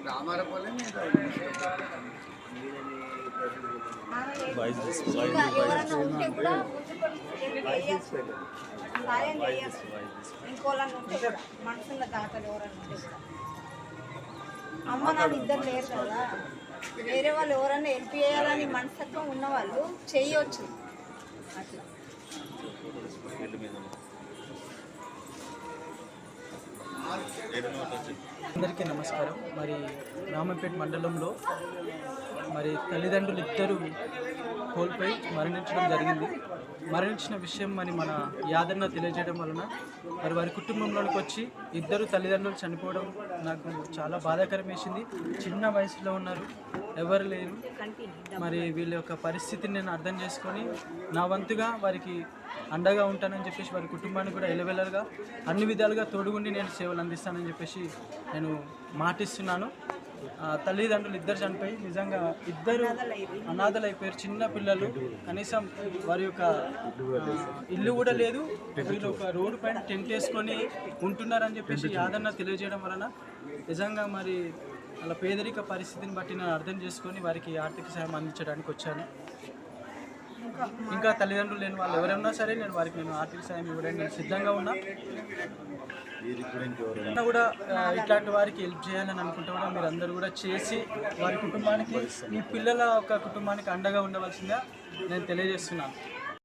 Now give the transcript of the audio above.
రామారపల్లి మనసున్న దాతలు ఎవరన్నా అమ్మ నాన్న ఇద్దరు లేరు కదా, వేరే వాళ్ళు ఎవరన్నా హెల్ప్ చేయాలని మనస్తత్వం ఉన్నవాళ్ళు చేయొచ్చు. అట్లా అందరికీ నమస్కారం. మరి రామంపేట మండలంలో మరి తల్లిదండ్రులు ఇద్దరు కోల్పోయి మరణించడం జరిగింది. మరణించిన విషయం మరి మన యాదన్న తెలియజేయడం వలన మరి వారి కుటుంబంలోనికి వచ్చి ఇద్దరు తల్లిదండ్రులు చనిపోవడం నాకు చాలా బాధాకరం వేసింది. చిన్న వయసులో ఉన్నారు, ఎవరు లేరు. మరి వీళ్ళ యొక్క పరిస్థితిని నేను అర్థం చేసుకొని నా వంతుగా వారికి అండగా ఉంటానని చెప్పేసి వారి కుటుంబాన్ని కూడా ఎలవెలరుగా అన్ని విధాలుగా తోడుగుండి నేను సేవలు అందిస్తానని చెప్పేసి నేను మాటిస్తున్నాను. తల్లిదండ్రులు ఇద్దరు చనిపోయి నిజంగా ఇద్దరు అనాథలు అయిపోయారు. చిన్న పిల్లలు, కనీసం వారి యొక్క ఇల్లు కూడా లేదు. వీళ్ళు ఒక రోడ్డు పైన టెంట్ వేసుకొని ఉంటున్నారని చెప్పేసి యాదన్న తెలియజేయడం వలన నిజంగా మరి అలా పేదరిక పరిస్థితిని బట్టి నేను అర్థం చేసుకొని వారికి ఆర్థిక సాయం అందించడానికి వచ్చాను. ఇంకా తల్లిదండ్రులు లేని వాళ్ళు ఎవరైనా సరే నేను ఆర్థిక సాయం ఇవ్వడానికి నేను సిద్ధంగా ఉన్నా. కూడా ఇట్లాంటి వారికి హెల్ప్ చేయాలని అనుకుంటే కూడా మీరు అందరూ కూడా చేసి వారి కుటుంబానికి, మీ పిల్లల ఒక కుటుంబానికి అండగా ఉండవలసిందిగా నేను తెలియజేస్తున్నాను.